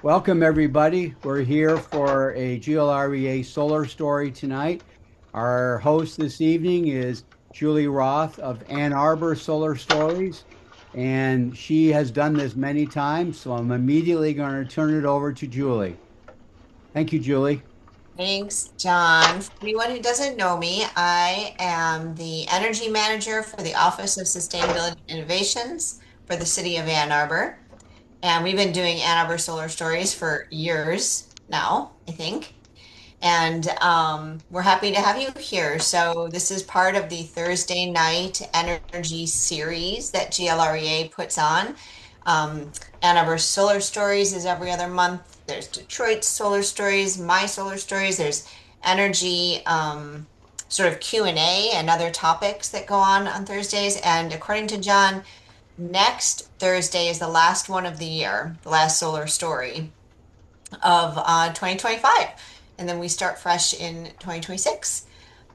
Welcome, everybody. We're here for a GLREA solar story tonight. Our host this evening is Julie Roth of Ann Arbor Solar Stories, and she has done this many times, so I'm immediately going to turn it over to Julie. Thank you, Julie. Thanks, John. For anyone who doesn't know me, I am the energy manager for the Office of Sustainability Innovations for the city of Ann Arbor. And we've been doing Ann Arbor Solar Stories for years now, I think. And we're happy to have you here. So, this is part of the Thursday night energy series that GLREA puts on. Ann Arbor Solar Stories is every other month. There's Detroit Solar Stories, my Solar Stories. There's energy sort of Q&A and other topics that go on Thursdays. And according to John, next Thursday is the last one of the year, the last solar story of 2025. And then we start fresh in 2026.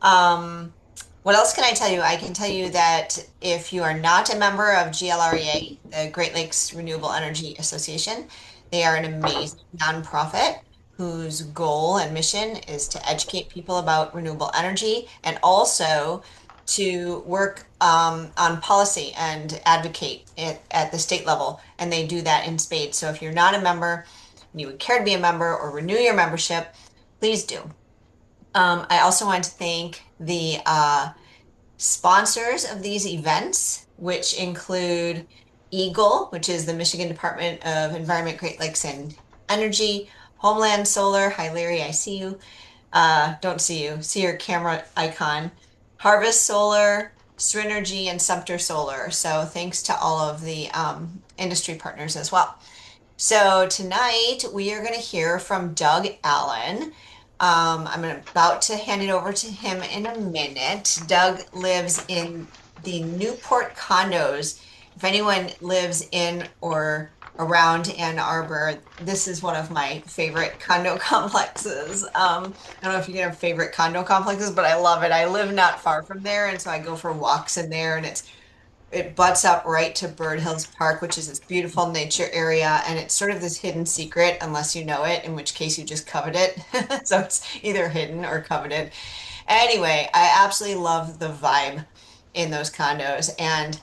Um, what else can I tell you? I can tell you that if you are not a member of GLREA, the Great Lakes Renewable Energy Association, they are an amazing nonprofit whose goal and mission is to educate people about renewable energy and also to work on policy and advocate it at the state level. And they do that in spades. So if you're not a member, and you would care to be a member or renew your membership, please do. I also want to thank the sponsors of these events, which include Eagle, which is the Michigan Department of Environment, Great Lakes, and Energy, Homeland Solar. Hi, Larry, I see you. Don't see you. See your camera icon. Harvest Solar, Synergy, and Sumter Solar. So thanks to all of the industry partners as well. So tonight we are going to hear from Doug Allen. I'm about to hand it over to him in a minute. Doug lives in the Newport condos. If anyone lives in or around Ann Arbor, this is one of my favorite condo complexes. I don't know if you can have favorite condo complexes, but I love it. I live not far from there, and so I go for walks in there, and it butts up right to Bird Hills Park, which is this beautiful nature area, and it's sort of this hidden secret unless you know it, in which case you just covet it. So it's either hidden or coveted. Anyway, I absolutely love the vibe in those condos. And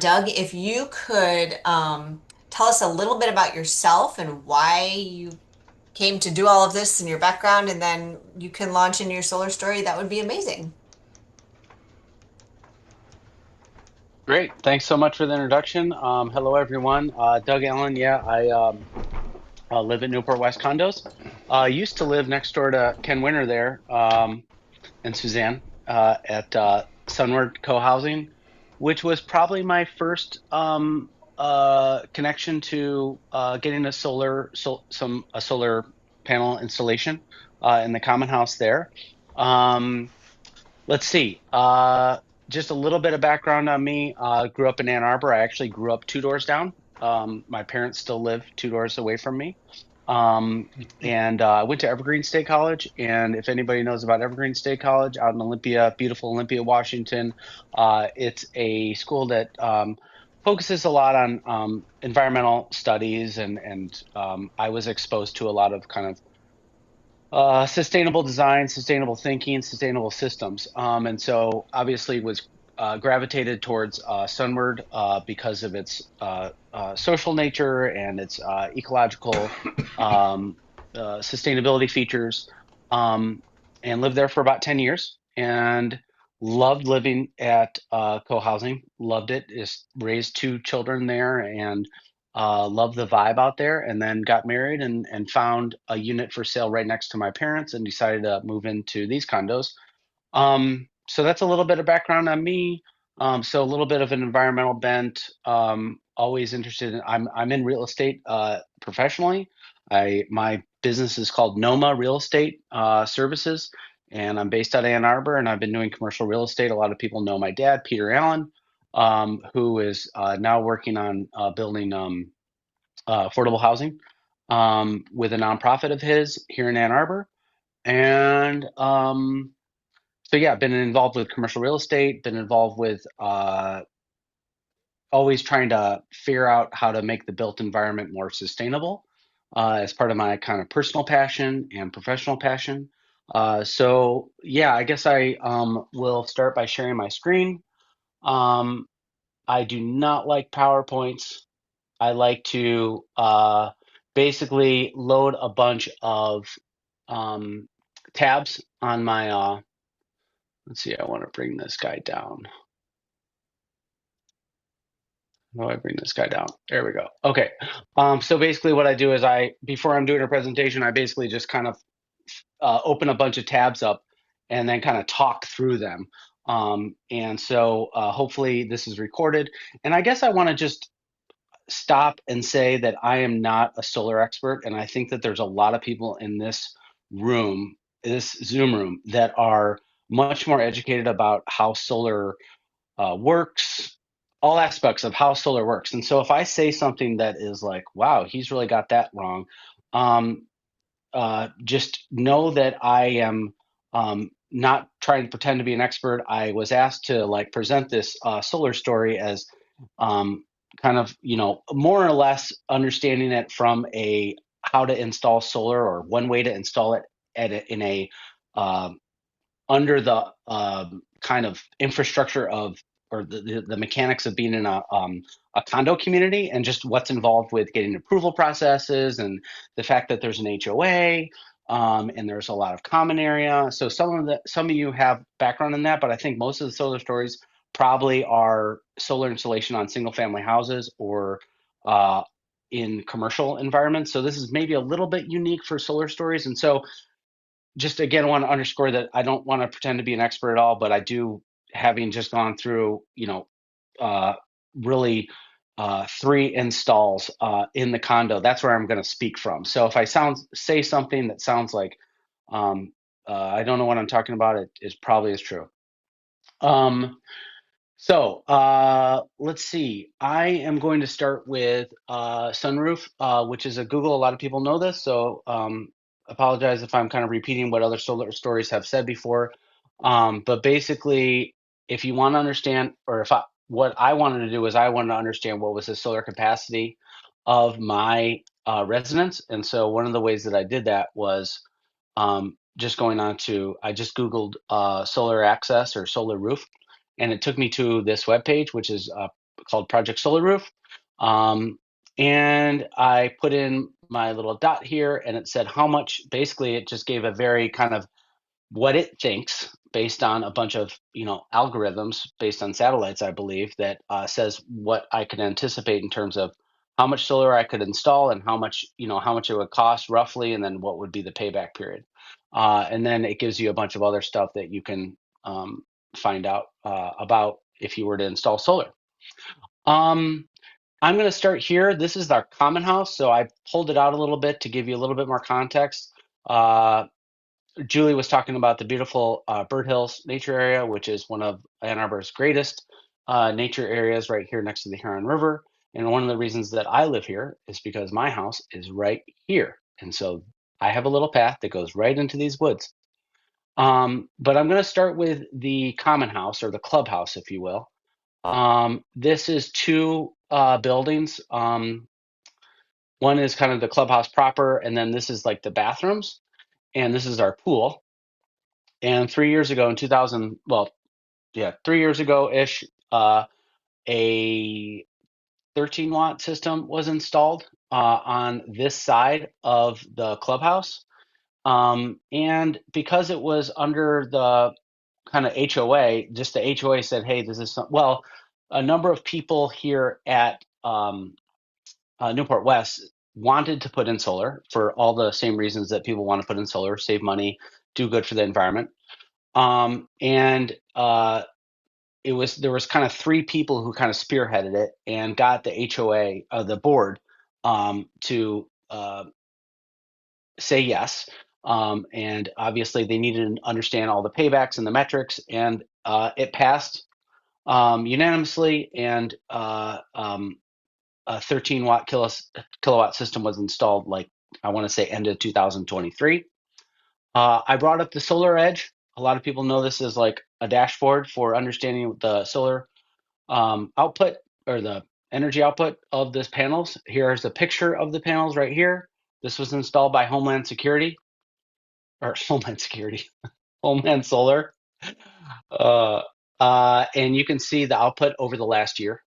Doug, if you could tell us a little bit about yourself and why you came to do all of this and your background, and then you can launch into your solar story, that would be amazing. Great. Thanks so much for the introduction. Hello, everyone. Doug Allen. Yeah, I live at Newport West Condos. I used to live next door to Ken Winter there and Suzanne at Sunward Co-housing, which was probably my first connection to getting a solar panel installation in the common house there. Um, Let's see. Just a little bit of background on me. Grew up in Ann Arbor. I actually grew up two doors down. My parents still live two doors away from me. And I went to Evergreen State College. And if anybody knows about Evergreen State College out in Olympia, beautiful Olympia, Washington, it's a school that focuses a lot on environmental studies. And I was exposed to a lot of kind of sustainable design, sustainable thinking, sustainable systems. And so obviously was gravitated towards Sunward because of its social nature and its ecological sustainability features, um, and lived there for about 10 years and loved living at co-housing, loved it, just raised two children there and loved the vibe out there, and then got married and found a unit for sale right next to my parents and decided to move into these condos. So that's a little bit of background on me. So a little bit of an environmental bent. Always interested in. I'm in real estate professionally. My business is called Noma Real Estate Services, and I'm based out of Ann Arbor, and I've been doing commercial real estate. A lot of people know my dad, Peter Allen, who is now working on building affordable housing with a nonprofit of his here in Ann Arbor. And so, yeah, been involved with commercial real estate, been involved with always trying to figure out how to make the built environment more sustainable. as part of my kind of personal passion and professional passion. So yeah, I guess I will start by sharing my screen. Um, I do not like PowerPoints. I like to basically load a bunch of um, tabs on my. Let's see, I want to bring this guy down. How do I bring this guy down? There we go. Okay. So basically, what I do is before I'm doing a presentation, I basically just kind of open a bunch of tabs up and then kind of talk through them. And so hopefully this is recorded. And I guess I want to just stop and say that I am not a solar expert, and I think that there's a lot of people in this room, this Zoom room, that are much more educated about how solar works, all aspects of how solar works. And so if I say something that is like, wow, he's really got that wrong, um, just know that I am not trying to pretend to be an expert. I was asked to like present this solar story as um, kind of, more or less understanding it from a how to install solar or one way to install it in a um, under the kind of infrastructure of or the mechanics of being in a condo community and just what's involved with getting approval processes and the fact that there's an HOA and there's a lot of common area. So some of you have background in that, but I think most of the solar stories probably are solar installation on single family houses or in commercial environments. So this is maybe a little bit unique for solar stories. And so just again want to underscore that I don't want to pretend to be an expert at all, but I do, having just gone through, uh, really three installs in the condo. That's where I'm going to speak from. So if I say something that sounds like I don't know what I'm talking about, it is probably is true. Um, let's see. I am going to start with Sunroof, which is a Google. A lot of people know this, so apologize if I'm kind of repeating what other solar stories have said before. But basically, if you want to understand, or what I wanted to do is I wanted to understand what was the solar capacity of my residence, and so one of the ways that I did that was just going on to I just Googled solar access or solar roof, and it took me to this webpage, which is called Project Solar Roof. And I put in my little dot here, and it said how much. Basically, it just gave a very kind of what it thinks based on a bunch of algorithms based on satellites, I believe, that says what I could anticipate in terms of how much solar I could install and how much it would cost roughly, and then what would be the payback period. And then it gives you a bunch of other stuff that you can find out about if you were to install solar. Um, I'm going to start here. This is our common house, so I pulled it out a little bit to give you a little bit more context. Julie was talking about the beautiful Bird Hills nature area, which is one of Ann Arbor's greatest nature areas right here next to the Huron River. And one of the reasons that I live here is because my house is right here. And so I have a little path that goes right into these woods. But I'm going to start with the common house or the clubhouse, if you will. This is two buildings. One is kind of the clubhouse proper, and then this is like the bathrooms, and this is our pool. And 3 years ago in 2000, well, yeah, 3 years ago ish, a 13-watt system was installed on this side of the clubhouse. And because it was under the kind of HOA, just the HOA said, hey, this is well, a number of people here at Newport West wanted to put in solar for all the same reasons that people want to put in solar: save money, do good for the environment. And there was kind of three people who kind of spearheaded it and got the HOA, the board, to say yes. And obviously they needed to understand all the paybacks and the metrics, and it passed unanimously. And a 13-watt kilowatt system was installed, like I want to say end of 2023. I brought up the Solar Edge. A lot of people know this as like a dashboard for understanding the solar output or the energy output of this panels. Here's a picture of the panels right here. This was installed by Homeland Security or Homeland Security, Homeland Solar. Uh, and you can see the output over the last year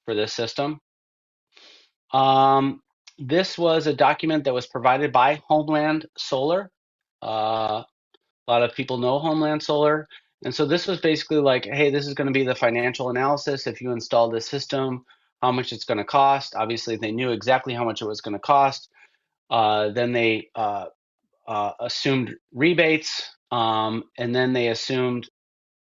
for this system. Um, this was a document that was provided by Homeland Solar. A lot of people know Homeland Solar. And so this was basically like, hey, this is going to be the financial analysis if you install this system, how much it's going to cost. Obviously, they knew exactly how much it was going to cost. Then they assumed rebates, and then they assumed,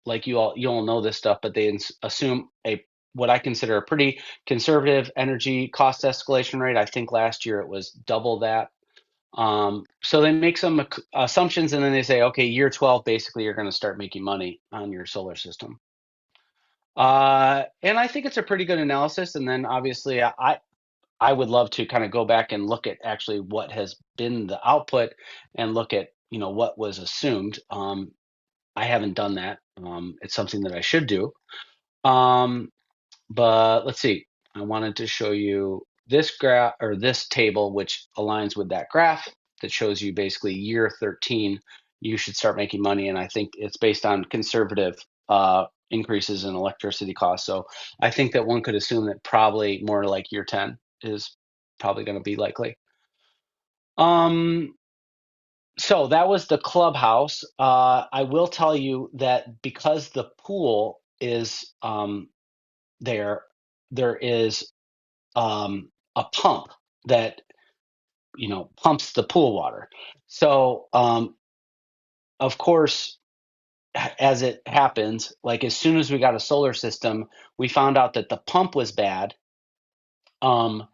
like you all know this stuff, but they assume a what I consider a pretty conservative energy cost escalation rate. I think last year it was double that. So they make some assumptions, and then they say, okay, year 12, basically, you're going to start making money on your solar system. And I think it's a pretty good analysis. And then obviously, I would love to kind of go back and look at actually what has been the output and look at what was assumed. I haven't done that. It's something that I should do. Um, but let's see. I wanted to show you this graph or this table, which aligns with that graph that shows you basically year 13, you should start making money. And I think it's based on conservative increases in electricity costs. So I think that one could assume that probably more like year 10 is probably going to be likely. Um, so that was the clubhouse. I will tell you that because the pool is there, there is a pump that pumps the pool water. So of course, as it happens, like as soon as we got a solar system, we found out that the pump was bad, um,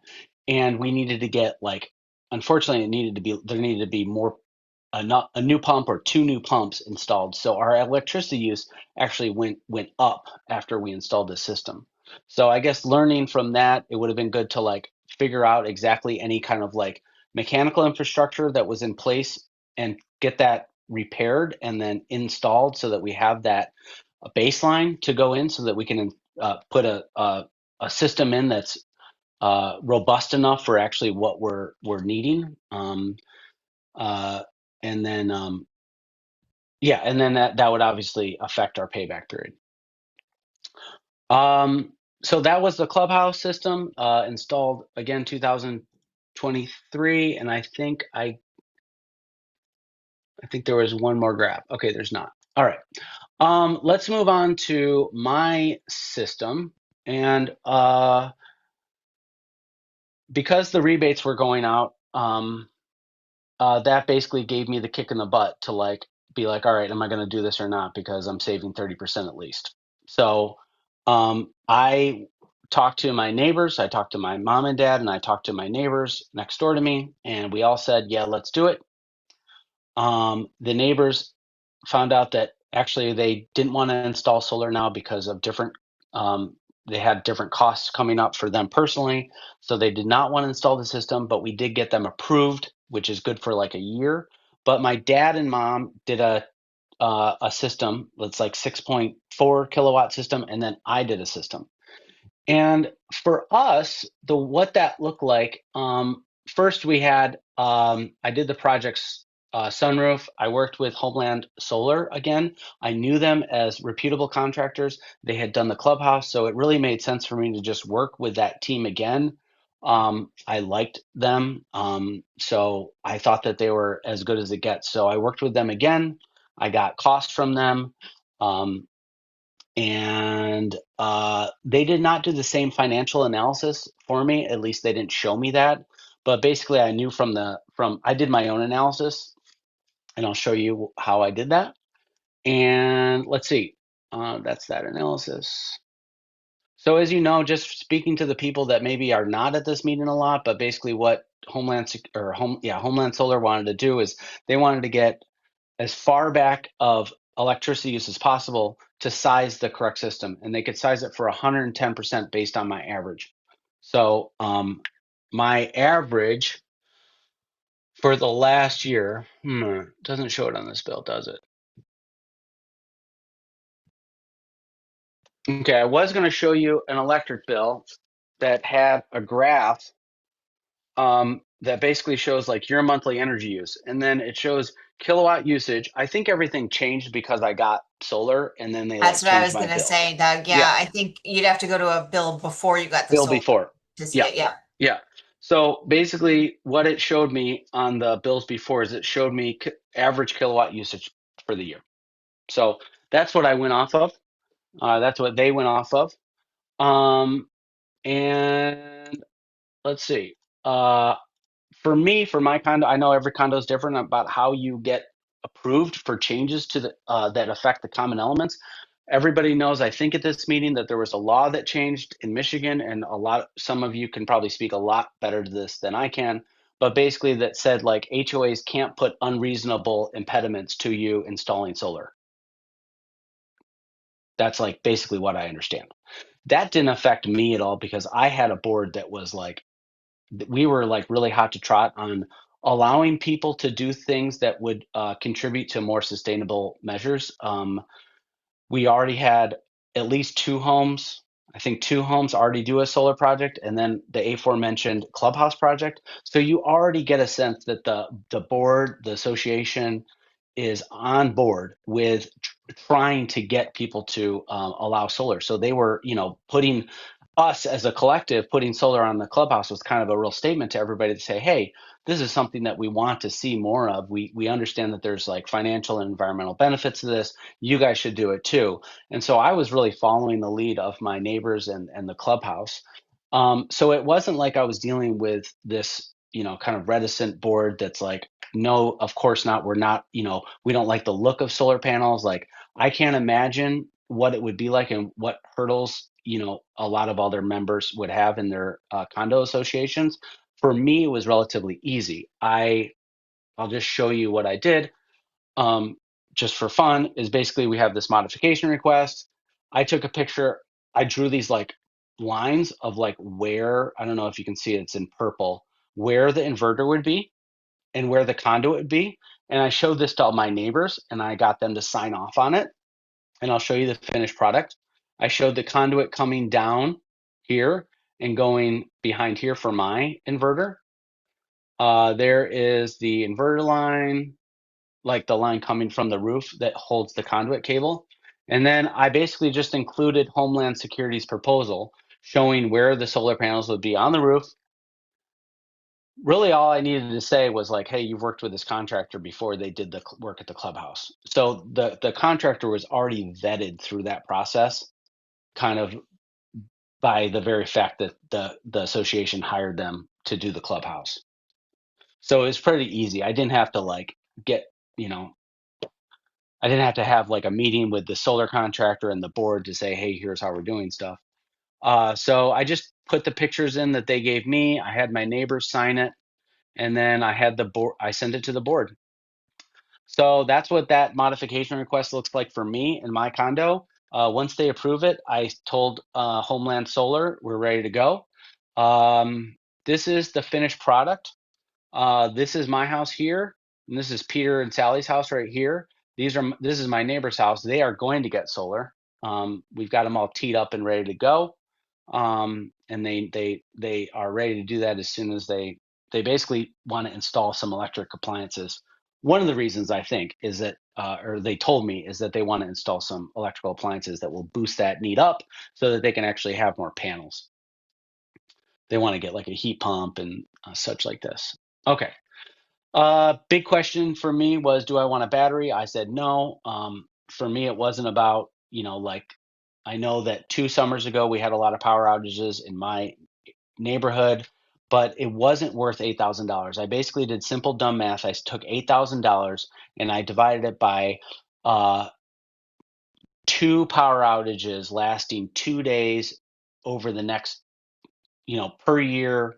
and we needed to get like, unfortunately, there needed to be more a new pump or two new pumps installed. So our electricity use actually went up after we installed the system. So I guess learning from that, it would have been good to like figure out exactly any kind of like mechanical infrastructure that was in place and get that repaired and then installed so that we have that baseline to go in so that we can put a system in that's robust enough for actually what we're needing. Uh, and then yeah, and then that would obviously affect our payback period. Um, so that was the clubhouse system installed again 2023, and I think there was one more graph. Okay, there's not. All right. Let's move on to my system, and because the rebates were going out, that basically gave me the kick in the butt to like be like, all right, am I going to do this or not? Because I'm saving 30% at least. So I talked to my neighbors, I talked to my mom and dad, and I talked to my neighbors next door to me, and we all said, yeah, let's do it. The neighbors found out that actually they didn't want to install solar now because of different they had different costs coming up for them personally, so they did not want to install the system, but we did get them approved, which is good for like a year. But my dad and mom did a system that's like 6.4 kilowatt system, and then I did a system. And for us, the what that looked like, first we had I did the project's sunroof. I worked with Homeland Solar again. I knew them as reputable contractors. They had done the clubhouse, so it really made sense for me to just work with that team again. I liked them, so I thought that they were as good as it gets. So I worked with them again. I got costs from them. And they did not do the same financial analysis for me. At least they didn't show me that. But basically, I knew from I did my own analysis, and I'll show you how I did that. And let's see, that's that analysis. So as you know, just speaking to the people that maybe are not at this meeting a lot, but basically what Homeland Solar wanted to do is they wanted to get as far back of electricity use as possible to size the correct system. And they could size it for 110% based on my average. So my average for the last year, doesn't show it on this bill, does it? Okay, I was going to show you an electric bill that had a graph. that basically shows like your monthly energy use, and then it shows kilowatt usage. I think everything changed because I got solar, and then they That's like what I changed was my gonna bill. say, Doug. Yeah, Yeah, I think you'd have to go to a bill before you got the bill solar before. to see Yeah, it. Yeah. yeah. So basically, what it showed me on the bills before is it showed me average kilowatt usage for the year. So that's what I went off of. That's what they went off of. Um, and let's see. Uh, for me, for my condo, I know every condo is different about how you get approved for changes to the that affect the common elements. Everybody knows, I think, at this meeting that there was a law that changed in Michigan, and some of you can probably speak a lot better to this than I can. But basically, that said like HOAs can't put unreasonable impediments to you installing solar. That's like basically what I understand. That didn't affect me at all because I had a board that was like we were like really hot to trot on allowing people to do things that would contribute to more sustainable measures. We already had at least two homes. I think two homes already do a solar project, and then the aforementioned clubhouse project. So you already get a sense that the board, the association, is on board with trying to get people to allow solar. So they were, putting us as a collective, putting solar on the clubhouse was kind of a real statement to everybody to say, hey, this is something that we want to see more of. We understand that there's like financial and environmental benefits to this. You guys should do it too. And so I was really following the lead of my neighbors and the clubhouse. So it wasn't like I was dealing with this, kind of reticent board that's like, no, of course not. We're not, we don't like the look of solar panels. Like I can't imagine what it would be like and what hurdles, a lot of other members would have in their condo associations. For me, it was relatively easy. I'll just show you what I did. Um, just for fun, is basically we have this modification request. I took a picture. I drew these like lines of like where, I don't know if you can see it, it's in purple, where the inverter would be and where the conduit would be. And I showed this to all my neighbors and I got them to sign off on it. And I'll show you the finished product. I showed the conduit coming down here and going behind here for my inverter. There is the inverter line, like the line coming from the roof that holds the conduit cable. And then I basically just included Homeland Security's proposal showing where the solar panels would be on the roof. Really, all I needed to say was like, hey, you've worked with this contractor before they did the work at the clubhouse. So the contractor was already vetted through that process, kind of by the very fact that the association hired them to do the clubhouse. So it was pretty easy. I didn't have to like get, you know, I didn't have to have like a meeting with the solar contractor and the board to say, hey, here's how we're doing stuff. So I just put the pictures in that they gave me. I had my neighbors sign it, and then I had the board. I sent it to the board. So that's what that modification request looks like for me in my condo. Once they approve it, I told Homeland Solar we're ready to go. This is the finished product. This is my house here, and this is Peter and Sally's house right here. This is my neighbor's house. They are going to get solar. We've got them all teed up and ready to go, and they are ready to do that as soon as they basically want to install some electric appliances. One of the reasons I think is that, or they told me, is that they want to install some electrical appliances that will boost that need up so that they can actually have more panels. They want to get like a heat pump and such like this. Okay. Big question for me was, do I want a battery? I said no. For me, it wasn't about, like, I know that 2 summers ago we had a lot of power outages in my neighborhood, but it wasn't worth $8,000. I basically did simple dumb math. I took $8,000 and I divided it by uh, two power outages lasting 2 days over the next, per year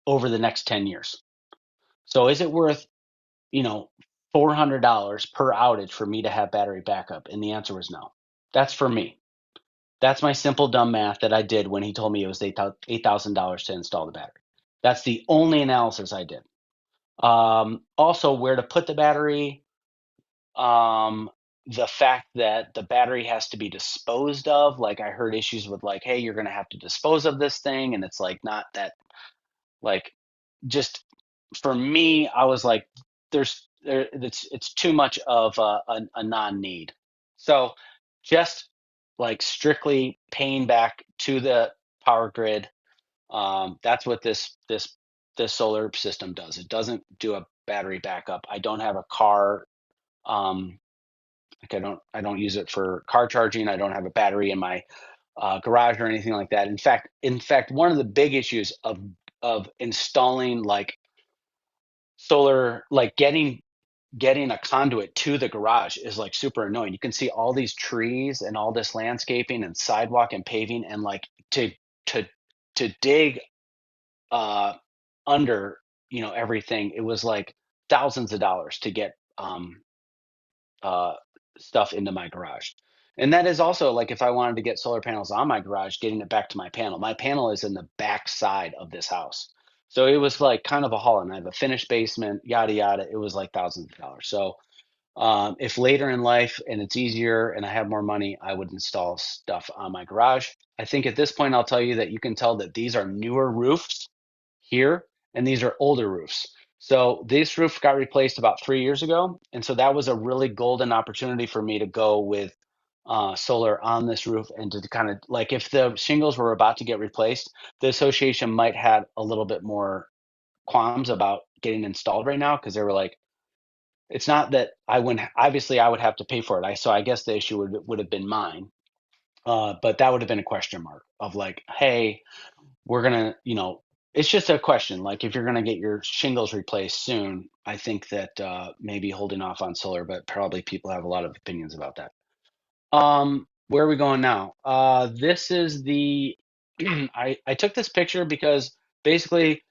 over the next 10 years. So is it worth, you know, $400 per outage for me to have battery backup? And the answer was no. That's for me. That's my simple dumb math that I did when he told me it was $8,000 to install the battery. That's the only analysis I did. Also, where to put the battery, the fact that the battery has to be disposed of. Like I heard issues with like, hey, you're going to have to dispose of this thing, and it's like not that like just for me, I was like, it's too much of a non-need. So just like strictly paying back to the power grid. That's what this solar system does. It doesn't do a battery backup. I don't have a car. Um, like I don't use it for car charging. I don't have a battery in my garage or anything like that. In fact, one of the big issues of installing like solar, like getting a conduit to the garage is like super annoying. You can see all these trees and all this landscaping and sidewalk and paving, and like to to dig uh under, everything. It was like thousands of dollars to get uh stuff into my garage. And that is also like if I wanted to get solar panels on my garage, getting it back to my panel. My panel is in the back side of this house. So it was like kind of a haul, and I have a finished basement, yada yada. It was like thousands of dollars. So if later in life and it's easier and I have more money, I would install stuff on my garage. I think at this point, I'll tell you that you can tell that these are newer roofs here, and these are older roofs. So this roof got replaced about 3 years ago, and so that was a really golden opportunity for me to go with solar on this roof, and to kind of like if the shingles were about to get replaced, the association might have a little bit more qualms about getting installed right now because they were like, it's not that I wouldn't, obviously I would have to pay for it. So I guess the issue would have been mine. But that would have been a question mark of like, hey, we're gonna, it's just a question. Like if you're gonna get your shingles replaced soon, I think that maybe holding off on solar, but probably people have a lot of opinions about that. Where are we going now? This is the I took this picture because basically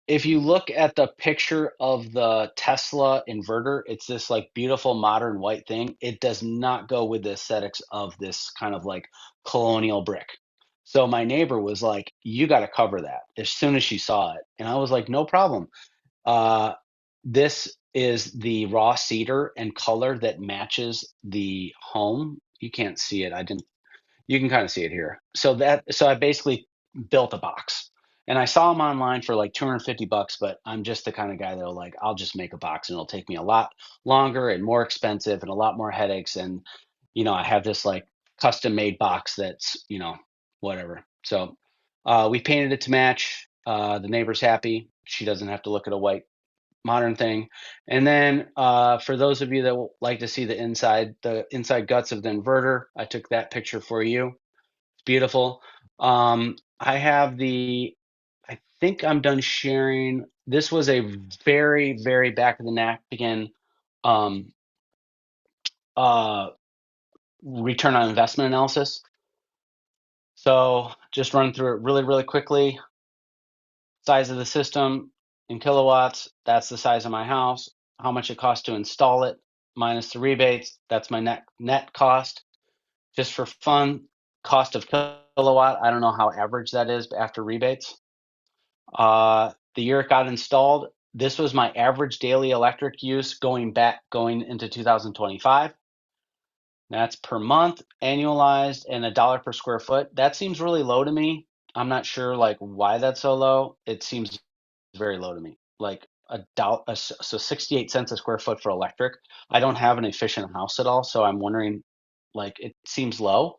if you look at the picture of the Tesla inverter, it's this like beautiful modern white thing. It does not go with the aesthetics of this kind of like colonial brick. So my neighbor was like, "You got to cover that," as soon as she saw it, and I was like, "No problem." Uh, this is the raw cedar and color that matches the home. You can't see it. I didn't You can kind of see it here. So I basically built a box. And I saw them online for like 250 bucks, but I'm just the kind of guy that'll like, I'll just make a box and it'll take me a lot longer and more expensive and a lot more headaches. And, I have this like custom made box that's, whatever. So we painted it to match. The neighbor's happy. She doesn't have to look at a white modern thing. And then for those of you that would like to see the inside guts of the inverter, I took that picture for you. It's beautiful. I have I think I'm done sharing. This was a very, very back of the napkin um, uh, return on investment analysis. So just run through it really, really quickly. Size of the system in kilowatts, that's the size of my house. How much it costs to install it minus the rebates, that's my net cost. Just for fun, cost of kilowatt, I don't know how average that is after rebates. The year it got installed, this was my average daily electric use going into 2025. That's per month, annualized, and $1 per square foot. That seems really low to me. I'm not sure like why that's so low. It seems very low to me. Like a dollar, so 68 cents a square foot for electric. I don't have an efficient house at all, so I'm wondering, like it seems low.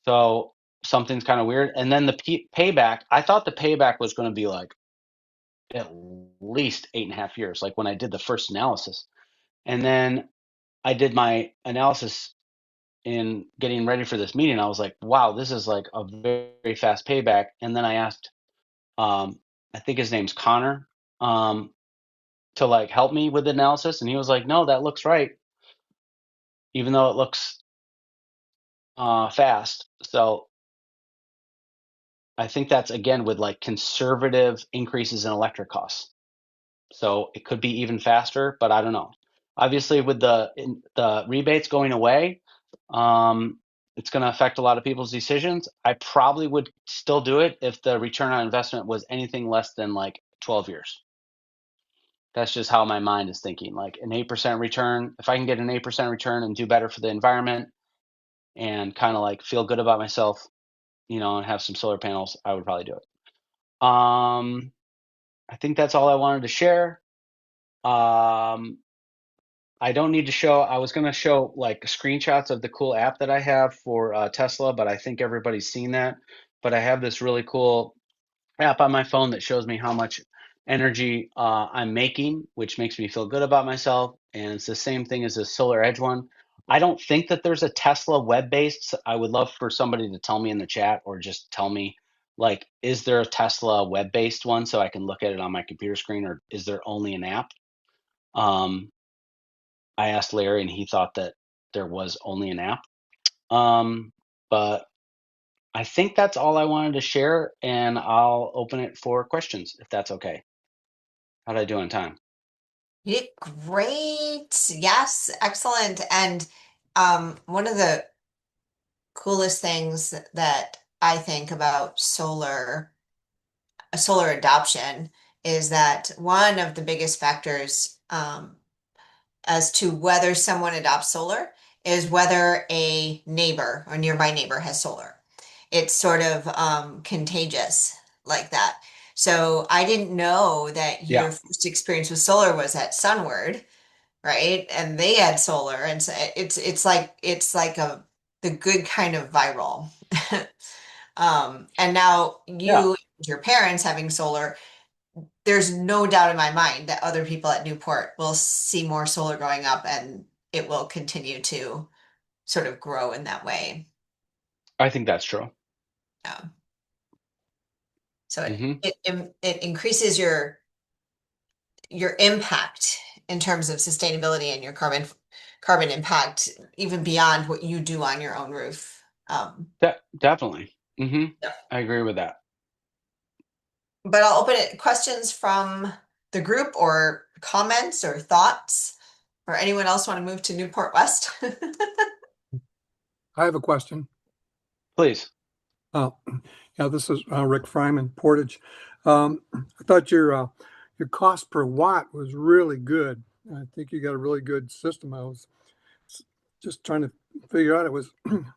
So something's kind of weird. And then the payback, I thought the payback was going to be like at least 8.5 years, like when I did the first analysis. And then I did my analysis in getting ready for this meeting. I was like, wow, this is like a very, very fast payback. And then I asked, I think his name's Connor, um, to like help me with the analysis. And he was like, no, that looks right, even though it looks fast. So I think that's again with like conservative increases in electric costs. So it could be even faster, but I don't know. Obviously, with the rebates going away, it's going to affect a lot of people's decisions. I probably would still do it if the return on investment was anything less than like 12 years. That's just how my mind is thinking. Like an 8% return, if I can get an 8% return and do better for the environment and kind of like feel good about myself, and have some solar panels, I would probably do it. I think that's all I wanted to share. Um, I don't need to show, I was going to show like screenshots of the cool app that I have for Tesla, but I think everybody's seen that. But I have this really cool app on my phone that shows me how much energy I'm making, which makes me feel good about myself. And it's the same thing as the Solar Edge one. I don't think that there's a Tesla web-based. I would love for somebody to tell me in the chat or just tell me, like, is there a Tesla web-based one so I can look at it on my computer screen, or is there only an app? Um, I asked Larry, and he thought that there was only an app. But I think that's all I wanted to share, and I'll open it for questions if that's okay. How did I do on time? You did great. Yes, excellent. And one of the coolest things that I think about solar adoption is that one of the biggest factors as to whether someone adopts solar is whether a neighbor or nearby neighbor has solar. It's sort of contagious like that. So I didn't know that Yeah, your first experience with solar was at Sunward, right? And they had solar, and so it's like a the good kind of viral. And now yeah, you, your parents having solar, there's no doubt in my mind that other people at Newport will see more solar going up and it will continue to sort of grow in that way. I think that's true. Yeah. So Hmm. it increases your impact in terms of sustainability and your carbon impact even beyond what you do on your own roof. Definitely. Hmm. Yeah. I agree with that. But I'll open it questions from the group or comments or thoughts, or anyone else want to move to Newport West? I have a question. Please. Uh, yeah, this is Rick Fryman, Portage. I thought your cost per watt was really good. I think you got a really good system. I was just trying to figure out it was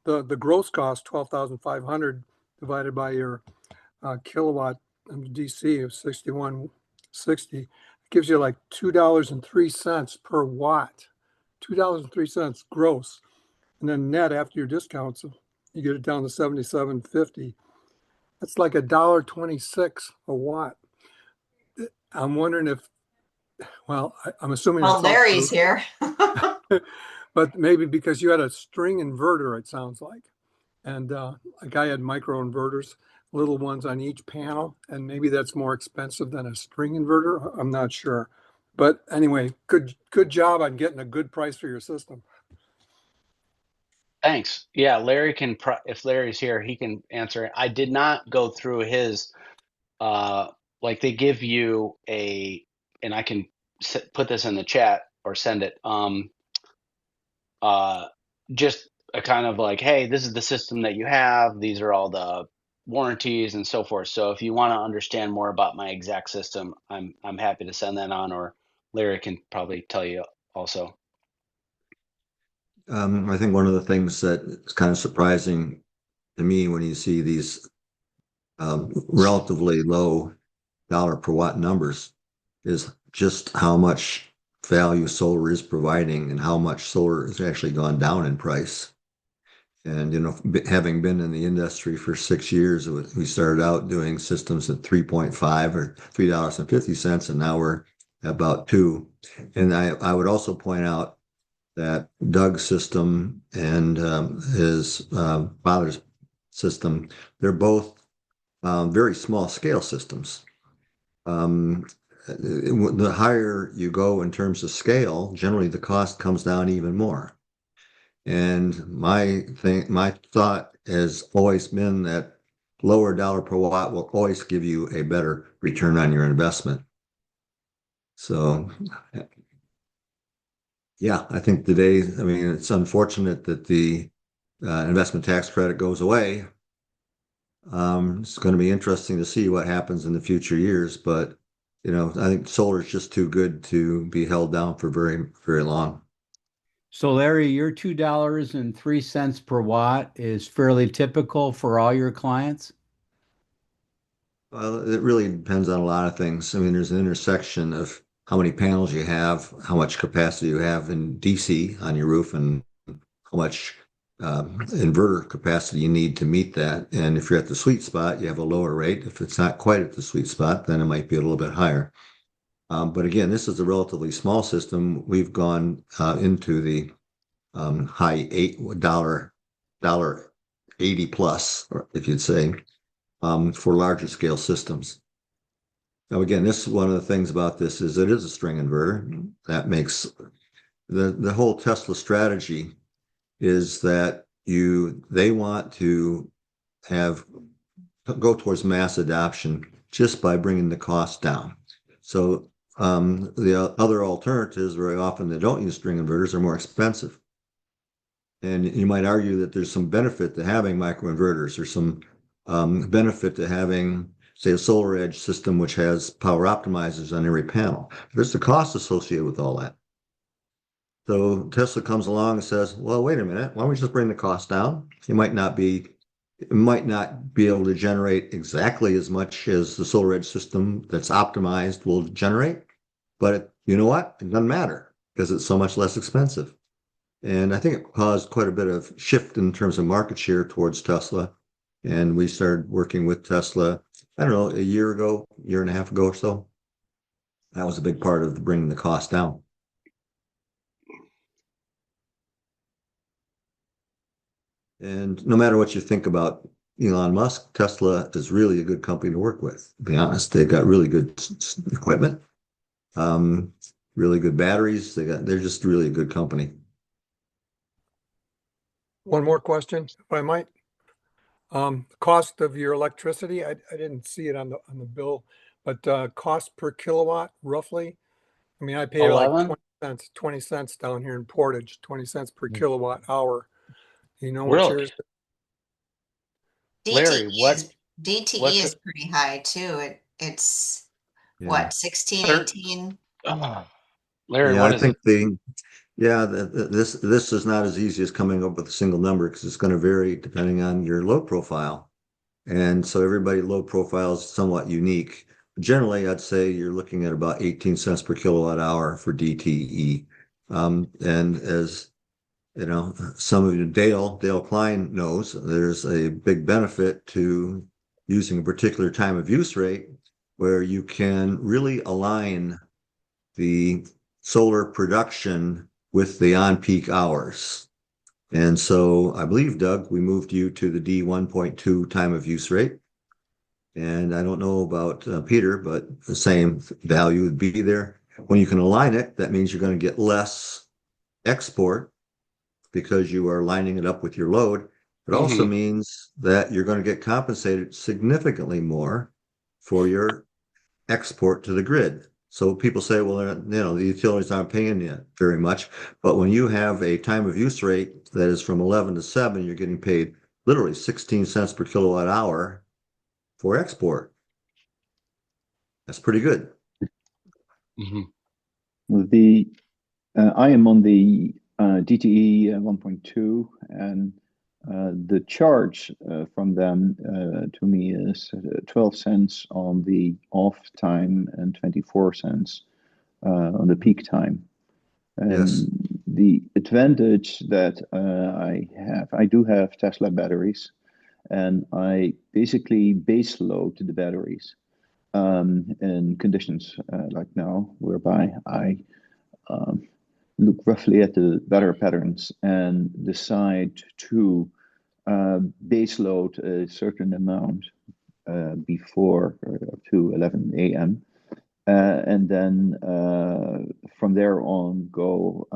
the gross cost 12,500 divided by your kilowatt DC of 6160 gives you like $2.03 per watt. $2.03 gross. And then net after your discounts, you get it down to 77.50. That's like $1.26 a watt. I'm wondering if, well, I'm assuming Well, that's all Larry's true, here. but maybe because you had a string inverter, it sounds like. And like I had micro inverters, little ones on each panel, and maybe that's more expensive than a string inverter. I'm not sure. But anyway, good job on getting a good price for your system. Thanks. Yeah, Larry can, if Larry's here, he can answer it. I did not go through his, uh, like they give you a, and I can put this in the chat or send it. Uh, just a kind of like, hey, this is the system that you have. These are all the warranties and so forth. So if you want to understand more about my exact system, I'm happy to send that on, or Larry can probably tell you also. I think one of the things that is kind of surprising to me when you see these relatively low dollar per watt numbers is just how much value solar is providing and how much solar has actually gone down in price. And, having been in the industry for 6 years, we started out doing systems at 3.5 or $3.50, and now we're about two. And I would also point out that Doug's system and his father's system, they're both very small scale systems. The higher you go in terms of scale, generally the cost comes down even more. And my thought has always been that lower dollar per watt will always give you a better return on your investment. So yeah, I think today, I mean, it's unfortunate that the investment tax credit goes away. It's going to be interesting to see what happens in the future years, but I think solar is just too good to be held down for very, very long. So Larry, your $2.03 per watt is fairly typical for all your clients? Well, it really depends on a lot of things. I mean, there's an intersection of how many panels you have, how much capacity you have in DC on your roof, and how much inverter capacity you need to meet that. And if you're at the sweet spot, you have a lower rate. If it's not quite at the sweet spot, then it might be a little bit higher. But again, this is a relatively small system. We've gone into the high $8 80 plus, or if you'd say, for larger scale systems. Now, again, this is one of the things about this is it is a string inverter. That makes the whole Tesla strategy is that they want to have go towards mass adoption just by bringing the cost down. So the other alternatives, very often they don't use string inverters, are more expensive. And you might argue that there's some benefit to having microinverters. There's some benefit to having, say, a solar edge system which has power optimizers on every panel. There's the cost associated with all that. So Tesla comes along and says, well, wait a minute, why don't we just bring the cost down? It might not be able to generate exactly as much as the solar edge system that's optimized will generate, but you know what? It doesn't matter because it's so much less expensive. And I think it caused quite a bit of shift in terms of market share towards Tesla. And we started working with Tesla, I don't know, a year and a half ago or so. That was a big part of bringing the cost down. And no matter what you think about Elon Musk, Tesla is really a good company to work with. To be honest, they've got really good equipment, really good batteries. They're just really a good company. One more question, if I might. Cost of your electricity, I didn't see it on the bill, but cost per kilowatt roughly. I mean, I pay like 11? 20 cents down here in Portage, 20 cents per kilowatt hour. Do you know what Really? yours is? Larry, DTE is DTE what's is pretty high too. It's Yeah. what, 16, thir- 18? oh, Larry, Yeah, what I is it? think this is not as easy as coming up with a single number because it's going to vary depending on your load profile. And so everybody load profile is somewhat unique. Generally, I'd say you're looking at about 18 cents per kilowatt hour for DTE. And as you know, some of you, Dale Klein knows there's a big benefit to using a particular time of use rate where you can really align the solar production with the on-peak hours. And so I believe, Doug, we moved you to the D1.2 time of use rate. And I don't know about Peter, but the same value would be there. When you can align it, that means you're going to get less export because you are lining it up with your load. It also Hmm. means that you're going to get compensated significantly more for your export to the grid. So people say, well, the utilities aren't paying you very much. But when you have a time of use rate that is from 11 to 7, you're getting paid literally 16 cents per kilowatt hour for export. That's pretty good. Hmm. The I am on the DTE 1.2, and the charge from them to me is 12 cents on the off time and 24 cents on the peak time. Yes. And the advantage that I do have Tesla batteries, and I basically base load the batteries in conditions like now, whereby I look roughly at the weather patterns and decide to base load a certain amount before to 11 a.m. And then from there on go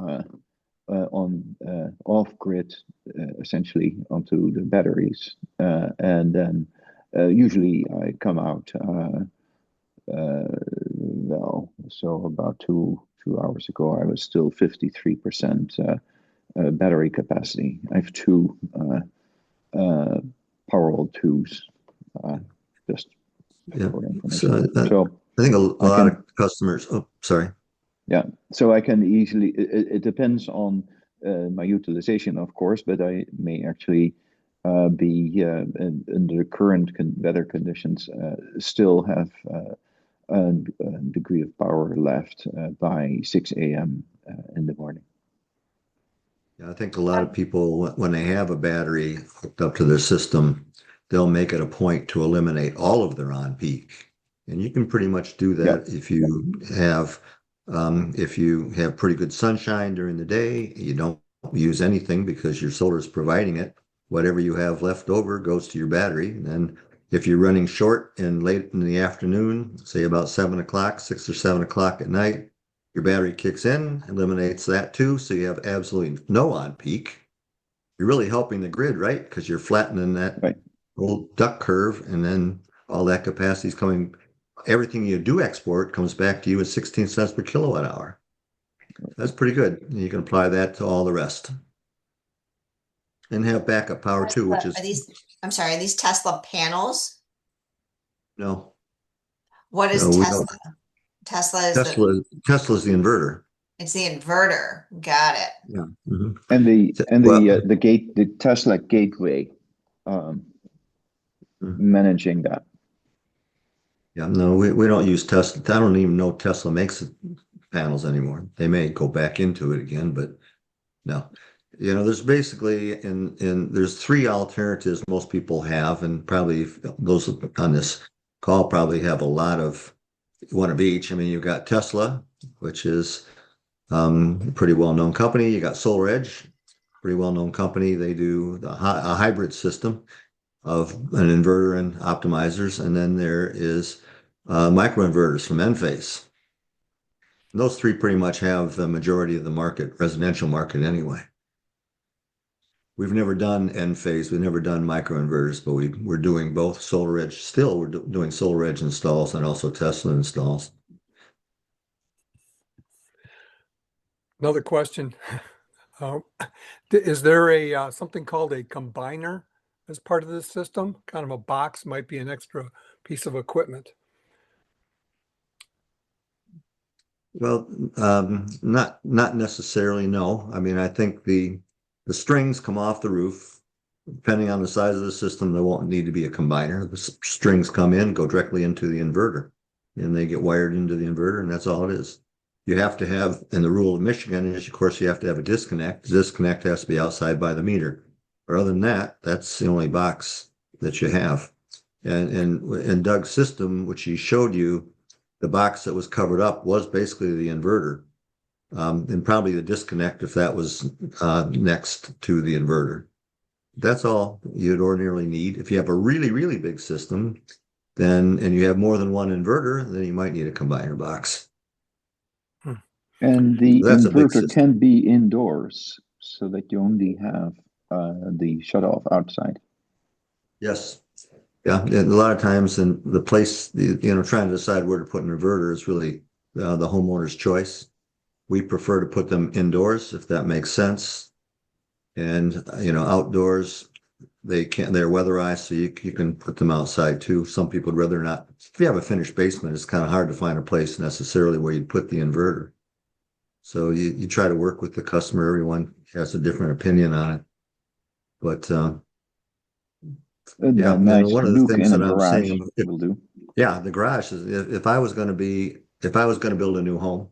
on off grid essentially onto the batteries. And then usually I come out so about two hours ago, I was still 53% battery capacity. I have two Powerwall 2s, just Yeah. for So information. So I think a I lot can, of customers, oh, sorry. yeah, so I can easily, it depends on my utilization, of course, but I may actually be under the current weather conditions still have a degree of power left by 6 a.m. In the morning. Yeah, I think a lot of people, when they have a battery hooked up to their system, they'll make it a point to eliminate all of their on peak. And you can pretty much do Yeah, that if you have pretty good sunshine during the day, you don't use anything because your solar is providing it. Whatever you have left over goes to your battery. And then if you're running short and late in the afternoon, say about 7 o'clock, 6 or 7 o'clock at night, your battery kicks in, eliminates that too. So you have absolutely no on peak. You're really helping the grid, right? Because you're flattening that right. old duck curve, and then all that capacity is coming. Everything you do export comes back to you at 16 cents per kilowatt hour. That's pretty good. You can apply that to all the rest and have backup power too, which Tesla, is I'm sorry, are these Tesla panels? no, What is no, we don't. Tesla? Tesla is Tesla's the inverter. it's the inverter. Got it. Yeah. Mhm. And Well, the Tesla gateway um, managing that. yeah, no, we don't use Tesla. I don't even know Tesla makes panels anymore. They may go back into it again, but no. There's basically there's three alternatives most people have, and probably those on this call probably have a lot of one of each. I mean, you've got Tesla, which is a pretty well-known company. You got SolarEdge, pretty well-known company. They do a hybrid system of an inverter and optimizers, and then there is microinverters from Enphase. Those three pretty much have the majority of the market, residential market anyway. We've never done Enphase, we've never done microinverters, but we're doing both SolarEdge. Still, we're doing SolarEdge installs and also Tesla installs. Another question. Is there a something called a combiner as part of this system? Kind of a box, might be an extra piece of equipment. Well, not necessarily, no. I mean, I think the strings come off the roof. Depending on the size of the system, there won't need to be a combiner. The strings come in, go directly into the inverter, and they get wired into the inverter, and that's all it is. You have to have, and the rule of Michigan is, of course, you have to have a disconnect. The disconnect has to be outside by the meter. But other than that, that's the only box that you have. And in Doug's system, which he showed you, the box that was covered up was basically the inverter, and probably the disconnect if that was next to the inverter. That's all you'd ordinarily need. If you have a really, really big system, and you have more than one inverter, then you might need a combiner box. And the That's a big inverter system. can be indoors so that you only have the shut off outside. Yes. Yeah. And a lot of times in the place, trying to decide where to put an inverter is really the homeowner's choice. We prefer to put them indoors if that makes sense. And, outdoors, they're weatherized, so you can put them outside too. Some people would rather not. If you have a finished basement, it's kind of hard to find a place necessarily where you'd put the inverter. So you try to work with the customer. Everyone has a different opinion on it. But yeah, and nice one of the nook things in a that I'm garage saying, will do. yeah, the garage is if I was going to build a new home,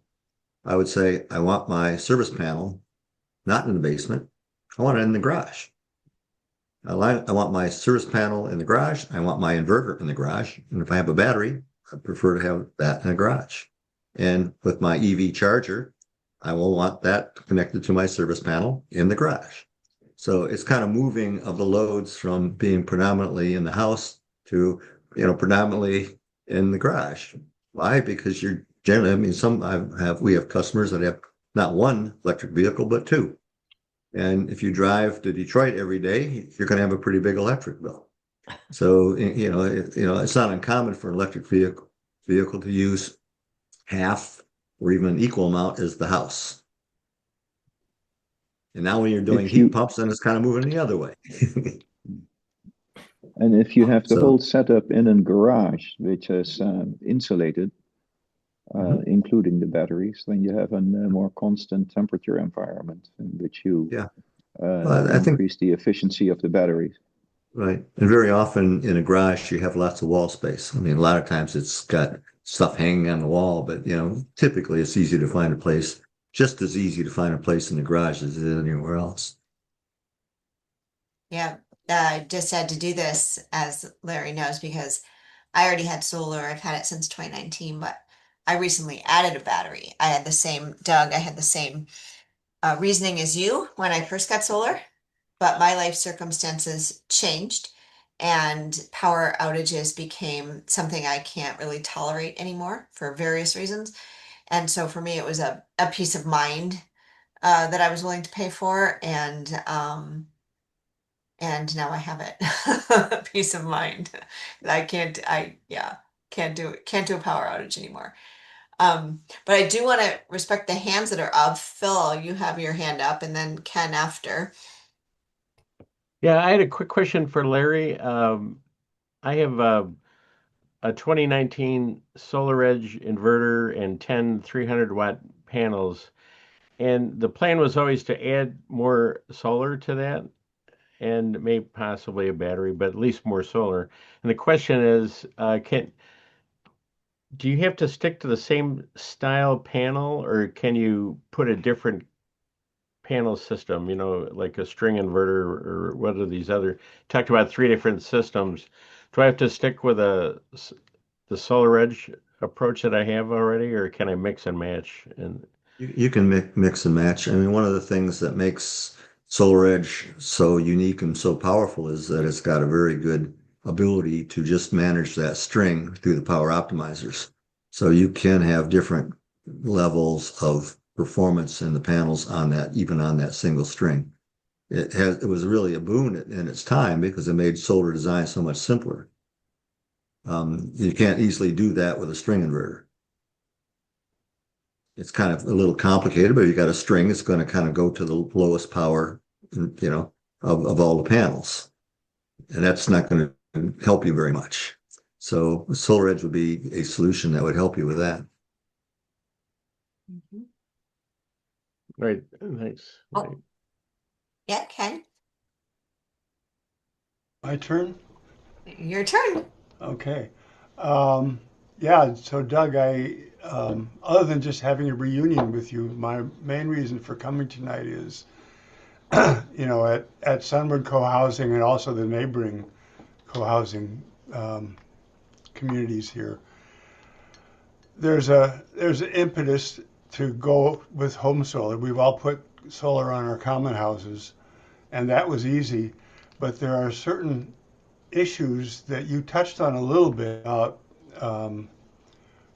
I would say I want my service panel not in the basement. I want it in the garage. I want my service panel in the garage. I want my inverter in the garage. And if I have a battery, I prefer to have that in the garage. And with my EV charger, I will want that connected to my service panel in the garage. So it's kind of moving of the loads from being predominantly in the house to, predominantly in the garage. Why? Because you're generally, I mean, we have customers that have not one electric vehicle, but two. And if you drive to Detroit every day, you're going to have a pretty big electric bill. So, it's not uncommon for an electric vehicle to use half or even an equal amount as the house. And now when you're doing If heat you pumps, then it's kind of moving the other way. and if you have the So, whole setup in a garage, which is insulated, including the batteries, then you have a more constant temperature environment in which you yeah, well, I think increase the efficiency of the batteries. Right. And very often in a garage, you have lots of wall space. I mean, a lot of times it's got stuff hanging on the wall, but typically it's easy to find a place, just as easy to find a place in the garage as it is anywhere else. Yeah, I just had to do this, as Larry knows, because I already had solar. I've had it since 2019, but I recently added a battery. I had the same, Doug, I had the same reasoning as you when I first got solar, but my life circumstances changed and power outages became something I can't really tolerate anymore for various reasons. And so for me, it was a peace of mind that I was willing to pay for, and now I have it. Peace of mind. I can't, I, yeah, can't do a power outage anymore. But I do want to respect the hands that are up. Phil, you have your hand up, and then Ken after. Yeah, I had a quick question for Larry. I have a 2019 Solar Edge inverter and 10 300-watt panels, and the plan was always to add more solar to that and maybe possibly a battery, but at least more solar. And the question is, do you have to stick to the same style panel, or can you put a different panel system, like a string inverter or what are these other, talked about three different systems. Do I have to stick with the Solar Edge approach that I have already, or can I mix and match? And You can mix and match. I mean, one of the things that makes Solar Edge so unique and so powerful is that it's got a very good ability to just manage that string through the power optimizers. So you can have different levels of performance in the panels on that, even on that single string. It was really a boon in its time because it made solar design so much simpler. You can't easily do that with a string inverter. It's kind of a little complicated, but you got a string, it's going to kind of go to the lowest power, of all the panels. And that's not going to help you very much. So Solar Edge would be a solution that would help you with that. Mhm. right, nice. Right. Oh, yeah, Ken, My turn? your turn. Okay. Um, yeah, so Doug, other than just having a reunion with you, my main reason for coming tonight is, at Sunwood Co-housing and also the neighboring co-housing um, communities here, there's an impetus to go with home solar. We've all put solar on our common houses, and that was easy. But there are certain issues that you touched on a little bit about um,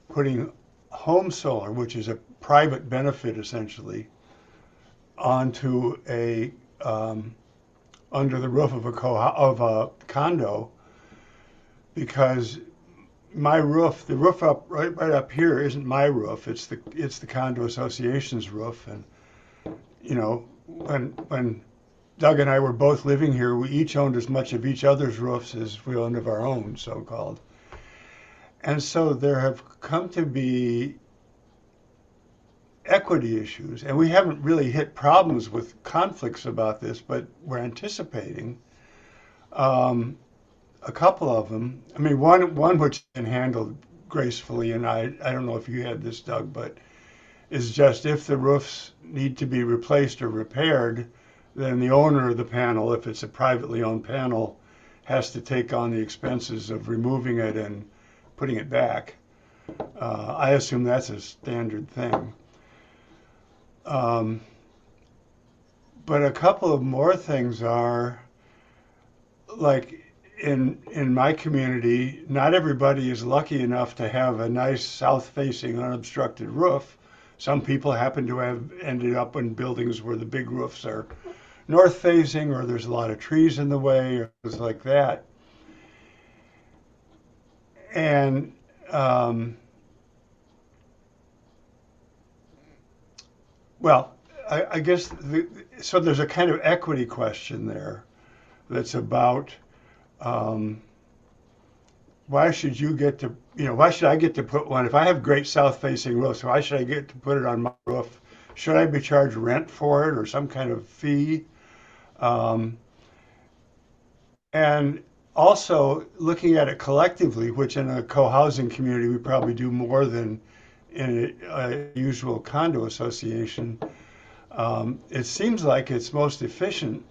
putting home solar, which is a private benefit essentially, onto a under the roof of a condo, because my roof, the roof up right up here, isn't my roof. It's the Condo Association's roof, and when Doug and I were both living here, we each owned as much of each other's roofs as we owned of our own, so-called. And so there have come to be equity issues, and we haven't really hit problems with conflicts about this, but we're anticipating um, a couple of them. I mean, one which can handled gracefully, and I don't know if you had this, Doug, but is just if the roofs need to be replaced or repaired, then the owner of the panel, if it's a privately owned panel, has to take on the expenses of removing it and putting it back. I assume that's a standard thing. Um, but a couple of more things are like in my community, not everybody is lucky enough to have a nice south-facing unobstructed roof. Some people happen to have ended up in buildings where the big roofs are north-facing, or there's a lot of trees in the way, or things like that. And um, well, I guess so. There's a kind of equity question there that's about um, why should you get to, why should I get to put one? If I have great south facing roofs, why should I get to put it on my roof? Should I be charged rent for it or some kind of fee? Um, And also looking at it collectively, which in a co-housing community we probably do more than in a usual condo association. It seems like it's most efficient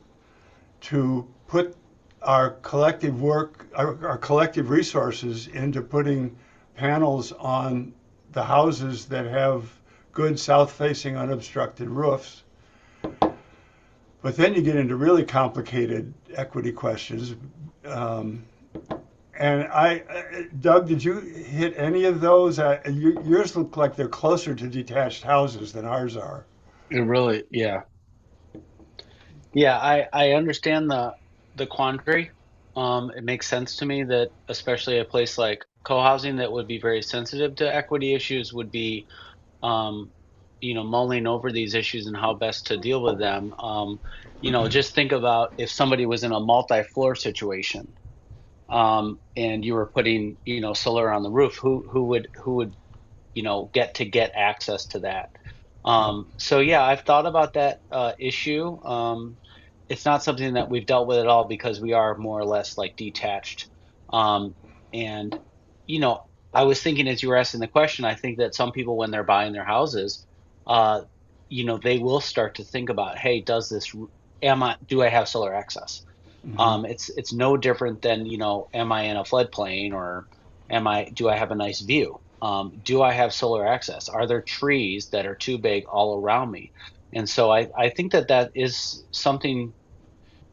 to put our collective work, our collective resources into putting panels on the houses that have good south-facing unobstructed roofs. But then you get into really complicated equity questions. Um, and Doug, did you hit any of those? Yours look like they're closer to detached houses than ours are. It really, yeah. Yeah, I understand the quandary. It makes sense to me that especially a place like co-housing that would be very sensitive to equity issues would be um, mulling over these issues and how best to deal with them. Just think about if somebody was in a multi-floor situation, and you were putting, solar on the roof, who would get access to that. Yeah. So yeah, I've thought about that issue. It's not something that we've dealt with at all because we are more or less like detached. And you know, I was thinking as you were asking the question, I think that some people when they're buying their houses, uh, they will start to think about, hey, do I have solar access? Hmm. It's no different than, am I in a floodplain, or do I have a nice view? Do I have solar access? Are there trees that are too big all around me? And so I think that is something,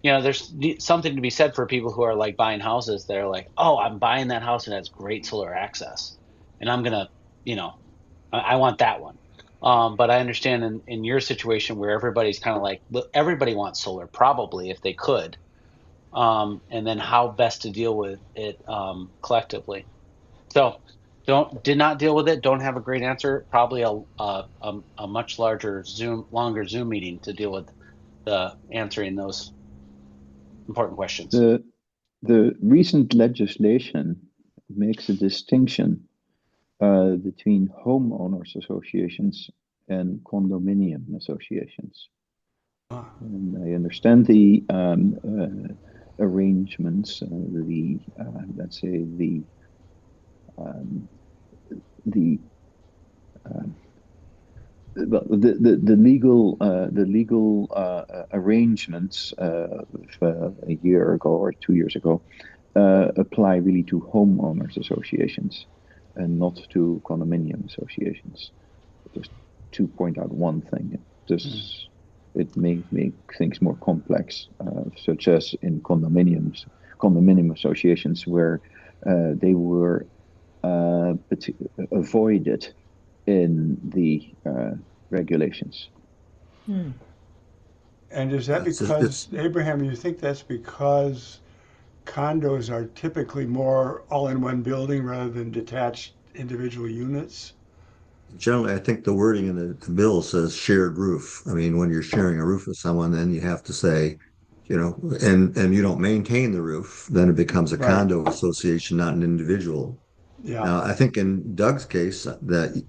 there's something to be said for people who are like buying houses that are like, oh, I'm buying that house and it has great solar access. And I'm gonna, you know, I want that one. But I understand in your situation where everybody's kind of like, well, everybody wants solar probably if they could, and then how best to deal with it collectively. So did not deal with it. Don't have a great answer. Probably a much longer Zoom meeting to deal with the answering those important questions. The the recent legislation makes a distinction between homeowners associations and condominium associations. Ah, And I understand the arrangements, the let's say um, the well, the legal arrangements a year ago or 2 years ago apply really to homeowners associations and not to condominium associations. Just to point out one thing, mm, this it may make things more complex, such as in condominium associations where they were avoided in the regulations. Hmm. and is that It's because, Abraham, you think that's because condos are typically more all in one building rather than detached individual units? generally, I think the wording in the bill says shared roof. I mean, when you're sharing a roof with someone, then you have to say, and you don't maintain the roof, then it becomes a Right. condo association, not an individual. Yeah. Now, I think in Doug's case that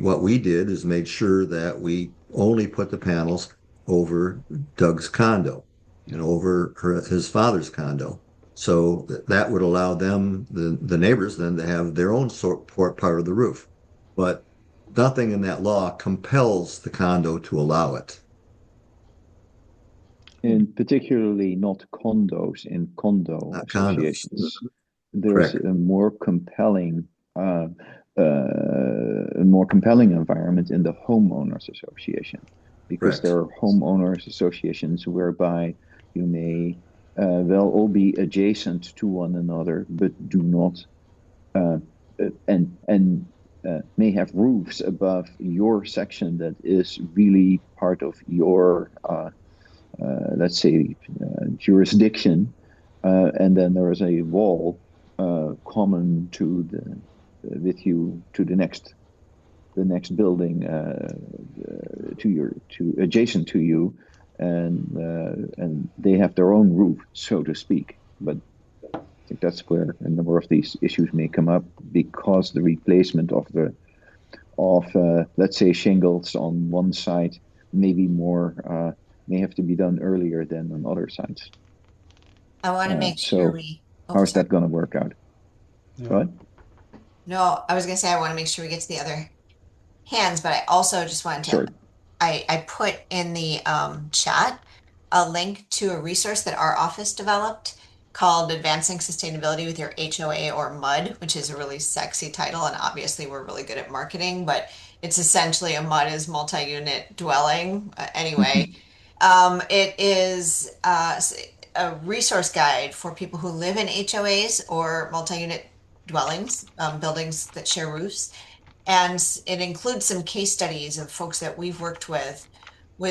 what we did is made sure that we only put the panels over Doug's condo and over his father's condo. So that would allow them, the neighbors, then to have their own part of the roof. But nothing in that law compels the condo to allow it. And particularly not condos in condo Not condos. associations. There's Correct. a more compelling environment in the homeowners association, because there Correct. are homeowners associations whereby you may well all be adjacent to one another, but do not uh, and may have roofs above your section that is really part of your let's say jurisdiction, and then there is a wall common to the with you to the next building to adjacent to you, and they have their own roof, so to speak. But I think that's where a number of these issues may come up, because the replacement of let's say shingles on one side may be more may have to be done earlier than on other sides. I want to make sure So we, oh, how is sorry. that going to work out? Go Yeah. ahead. No, I was going to say I want to make sure we get to the other hands, but I also just wanted to, Sorry. I put in the chat a link to a resource that our office developed called Advancing Sustainability with Your HOA or MUD, which is a really sexy title. And obviously, we're really good at marketing, but it's essentially a MUD is multi-unit dwelling. Anyway, it is a resource guide for people who live in HOAs or multi-unit dwellings, buildings that share roofs. And it includes some case studies of folks that we've worked with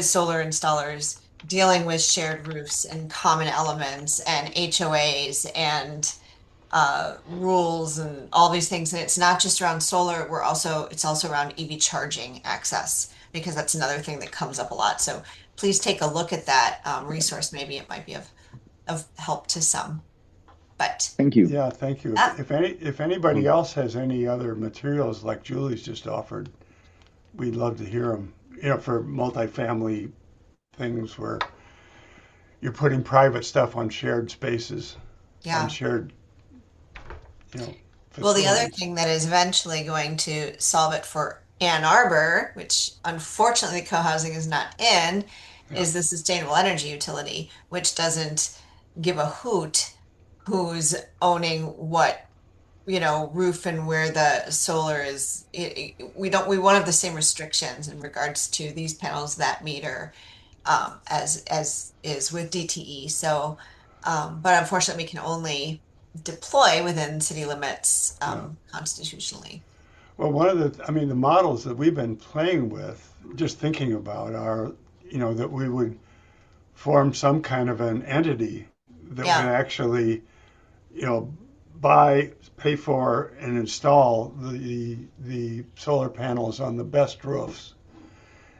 solar installers dealing with shared roofs and common elements and HOAs and rules and all these things. And it's not just around solar, it's also around EV charging access because that's another thing that comes up a lot. So please take a look at that resource. Maybe it might be of help to some. But Thank you. Yeah, thank you. uh, If anybody Mm. else has any other materials like Julie's just offered, we'd love to hear them. For multifamily things where you're putting private stuff on shared spaces, on yeah. shared, you know, Well, the other facilities. thing that is eventually going to solve it for Ann Arbor, which unfortunately co-housing is not in, Yeah, is the sustainable energy utility, which doesn't give a hoot who's owning what, roof and where the solar is. We won't have the same restrictions in regards to these panels that meter as is with DTE. So, but unfortunately, we can only deploy within city limits yeah. constitutionally. Well, the models that we've been playing with, just thinking about, are, that we would form some kind of an entity that would Yeah. actually, you know, buy, pay for, and install the solar panels on the best roofs.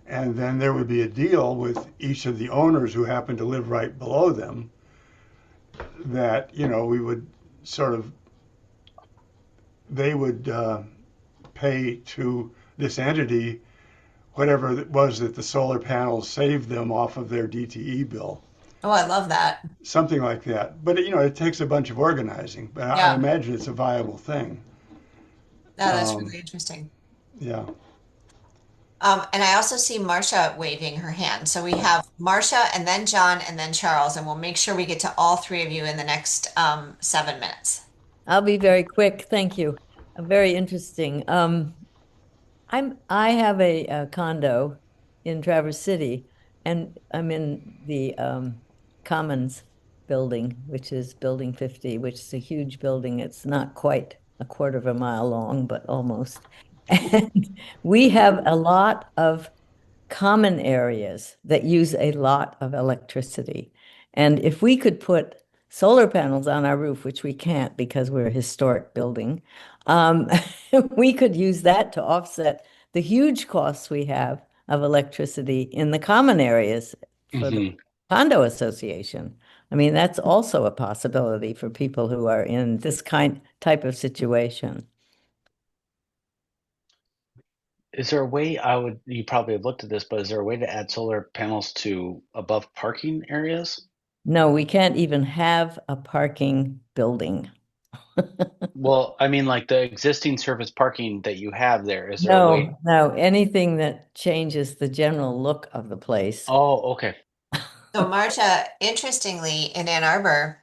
And then there would be a deal with each of the owners who happen to live right below them that, we would sort of, they would pay to this entity whatever it was that the solar panels saved them off of their DTE bill. Oh, I love that. Something like that. But, it takes a bunch of organizing, but I Yeah. imagine it's a viable thing. No, that's Um, really interesting. yeah. And I also see Marcia waving her hand. So we have Marcia and then John and then Charles, and we'll make sure we get to all three of you in the next 7 minutes. I'll be very quick. Thank you. Very interesting. I have a condo in Traverse City, and I'm in the Commons building, which is Building 50, which is a huge building. It's not quite a quarter of a mile long, but almost. And we have a lot of common areas that use a lot of electricity. And if we could put solar panels on our roof, which we can't because we're a historic building, um, we could use that to offset the huge costs we have of electricity in the common areas for the Hmm. Condo Association. I mean, that's also a possibility for people who are in this type of situation. Is there a way you probably have looked at this, but is there a way to add solar panels to above parking areas? No, we can't even have a parking building. Well, I mean, like the existing surface parking that you have there, is there a way? No, no, anything that changes the general look of the place. Oh, okay. So Marcia, interestingly, in Ann Arbor,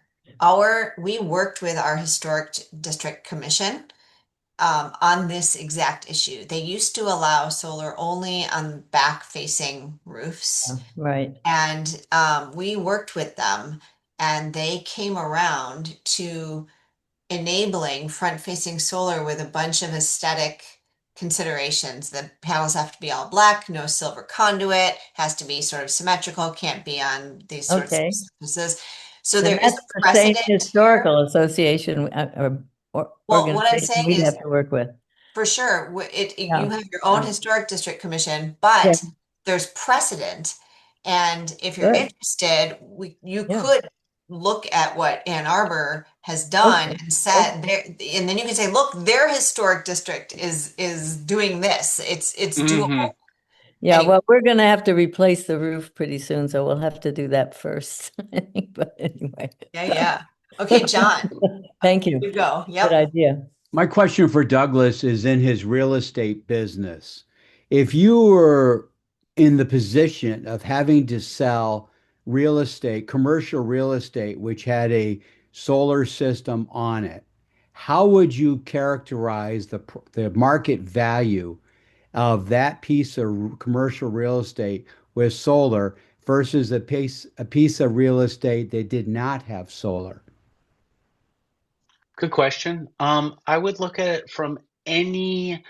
we worked with our historic district commission on this exact issue. They used to allow solar only on back-facing roofs, Right. and we worked with them, and they came around to enabling front-facing solar with a bunch of aesthetic considerations. The panels have to be all black, no silver conduit, has to be sort of symmetrical, can't be on these sorts of Okay. surfaces. So Then there is that's a the same precedent here. historical association or Well, what I'm organization saying we'd is have to work with. for sure, you Yeah. have your own Yeah. historic district commission, Yeah. but there's precedent. And if you're Good. interested, you Yeah. could look at what Ann Arbor has done Okay. and said there, and then you can say, look, their historic district is doing this. It's Hmm. doable. Yeah, Anyway, well, we're gonna have to replace the roof pretty soon, so we'll have to do that first. But anyway. yeah. Okay, John, Thank you. you go. Good Yep. idea. My question for Douglas is in his real estate business. If you were in the position of having to sell real estate, commercial real estate, which had a solar system on it, how would you characterize the market value of that piece of commercial real estate with solar versus a piece of real estate that did not have solar? Good question. I would look at it from any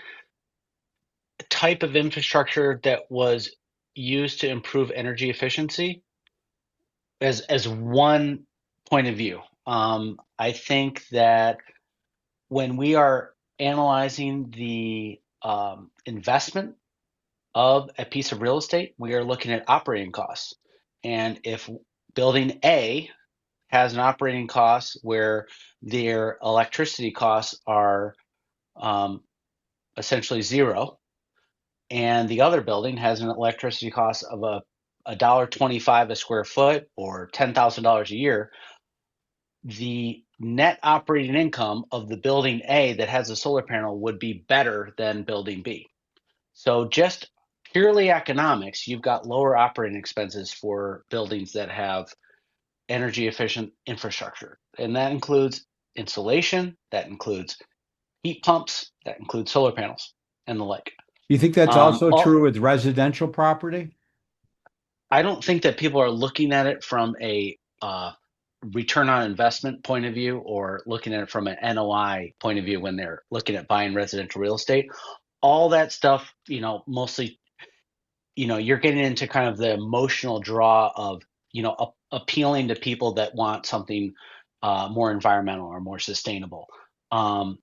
type of infrastructure that was used to improve energy efficiency as one point of view. I think that when we are analyzing the investment of a piece of real estate, we are looking at operating costs. And if building A has an operating cost where their electricity costs are um, essentially zero, and the other building has an electricity cost of a dollar 25 a square foot or $10,000 a year, the net operating income of the building A that has a solar panel would be better than building B. So just purely economics, you've got lower operating expenses for buildings that have energy efficient infrastructure. And that includes insulation, that includes heat pumps, that includes solar panels and the like. You think that's also All, true with residential property? I don't think that people are looking at it from a return on investment point of view or looking at it from an NOI point of view when they're looking at buying residential real estate. All that stuff, mostly, you're getting into kind of the emotional draw of, appealing to people that want something more environmental or more sustainable. Um,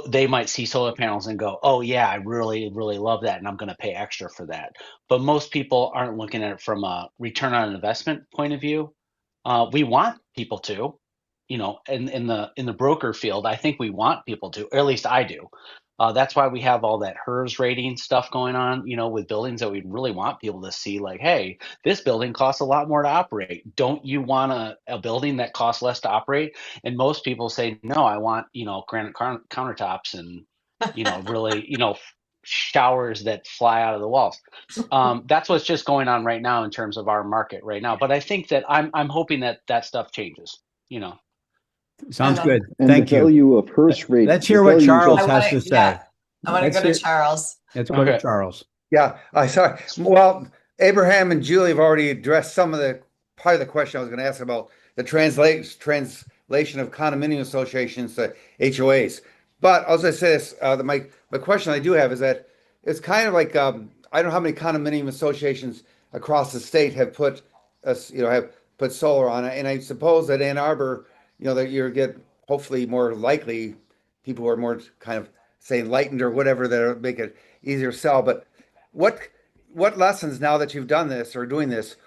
they might see solar panels and go, "Oh yeah, I really, really love that, and I'm going to pay extra for that." But most people aren't looking at it from a return on investment point of view. We want people to, in the broker field, I think we want people to, or at least I do. That's why we have all that HERS rating stuff going on, with buildings that we really want people to see, like, hey, this building costs a lot more to operate. Don't you want a building that costs less to operate? And most people say, no, I want, granite countertops and, really, showers that fly out of the walls. That's what's just going on right now in terms of our market right now. But I think that I'm hoping that that stuff changes, you know. I Sounds love. good. And the Thank you. value of Hearst rate, Let's the hear what values Charles of I want has to. to Yeah, say. I want to Let's go to hear, Charles. let's go to Okay. Charles. Yeah, I sorry. Well, Abraham and Julie have already addressed some of the part of the question I was going to ask about the translation of condominium associations to HOAs. But I was going to say this: my question I do have is that it's kind of like I don't know how many condominium associations across the state have put us, have put solar on it, and I suppose that Ann Arbor, that you get hopefully more likely people who are more kind of say enlightened or whatever that make it easier to sell. But what what lessons now that you've done this or doing this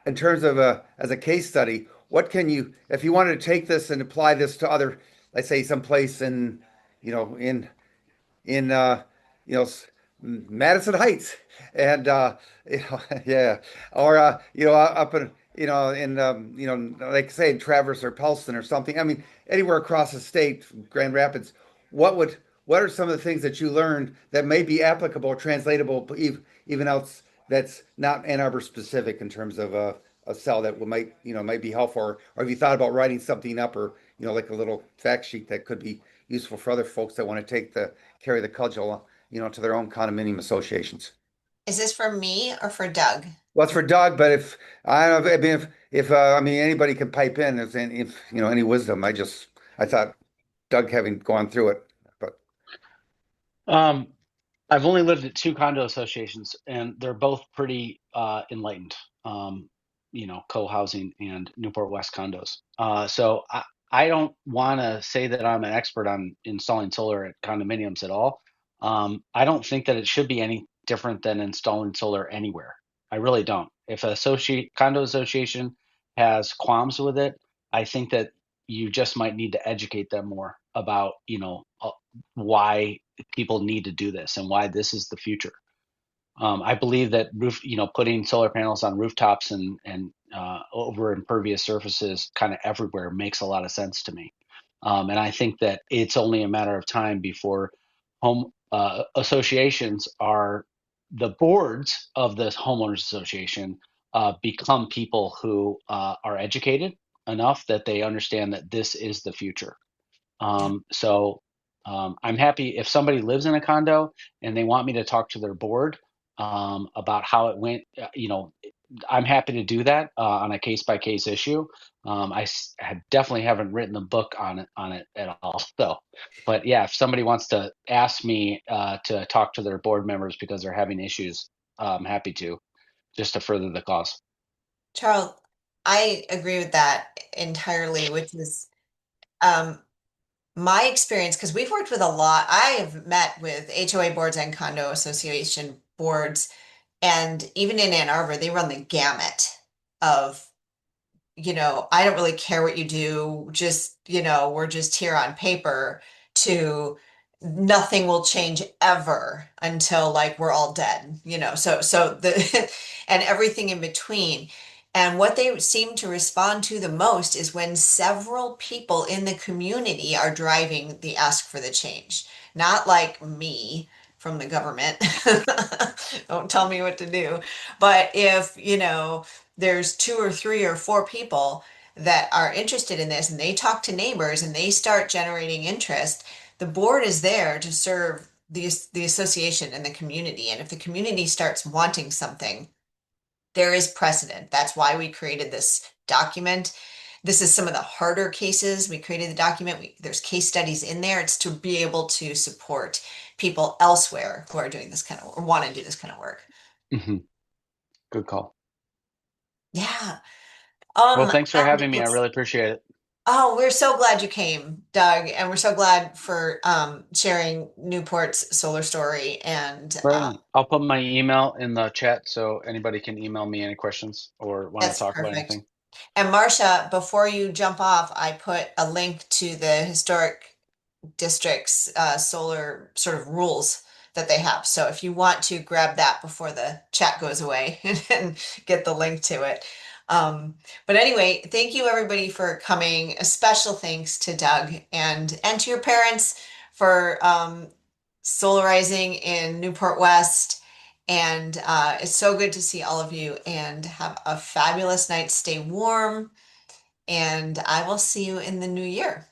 in terms of as a case study, what can you if you wanted to take this and apply this to other, let's say someplace in you know in you know Madison Heights and yeah, or up in like say in Traverse or Pellston or something. I mean anywhere across the state, Grand Rapids. What are some of the things that you learned that may be applicable or translatable even else that's not Ann Arbor specific in terms of a cell that might be helpful, or have you thought about writing something up, or like a little fact sheet that could be useful for other folks that want to carry the cudgel to their own condominium associations. Is this for me or for Doug? Well, it's for Doug, but if I don't know, I mean, if I mean anybody can pipe in if any wisdom. I thought Doug having gone through it, but Um, I've only lived at two condo associations, and they're both pretty enlightened. Co-housing and Newport West condos. So I don't want to say that I'm an expert on installing solar at condominiums at all. I don't think that it should be any different than installing solar anywhere. I really don't. If an condo association has qualms with it, I think that you just might need to educate them more about, why people need to do this and why this is the future. I believe that putting solar panels on rooftops and over impervious surfaces kind of everywhere makes a lot of sense to me. And I think that it's only a matter of time before home associations are the boards of the homeowners association become people who are educated enough that they understand that this is the future. So I'm happy if somebody lives in a condo and they want me to talk to their board about how it went. I'm happy to do that on a case by case issue. Definitely haven't written a book on it at all. So, but yeah, if somebody wants to ask me to talk to their board members because they're having issues, I'm happy to, just to further the cause. Charles, I agree with that entirely, which is um, my experience, because we've worked with a lot. I have met with HOA boards and condo association boards, and even in Ann Arbor, they run the gamut of, I don't really care what you do, just, we're just here on paper, to nothing will change ever until like we're all dead, so the and everything in between. And what they seem to respond to the most is when several people in the community are driving the ask for the change, not like me from the government. Don't tell me what to do. But if, there's two or three or four people that are interested in this and they talk to neighbors and they start generating interest, the board is there to serve the association and the community. And if the community starts wanting something, there is precedent. That's why we created this document. This is some of the harder cases. We created the document. There's case studies in there. It's to be able to support people elsewhere who are doing this kind of or want to do this kind of work. Hmm. Good call. Yeah. Well, thanks for And having me. I really appreciate it. oh, we're so glad you came, Doug, and we're so glad for sharing Newport's solar story. And Right on. I'll put my email in the chat so anybody can email me any questions or want to that's talk about perfect. anything. And Marcia, before you jump off, I put a link to the historic district's solar sort of rules that they have. So if you want to grab that before the chat goes away and get the link to it. Um, but anyway, thank you everybody for coming. A special thanks to Doug and to your parents for solarizing in Newport West. And it's so good to see all of you and have a fabulous night. Stay warm, and I will see you in the new year.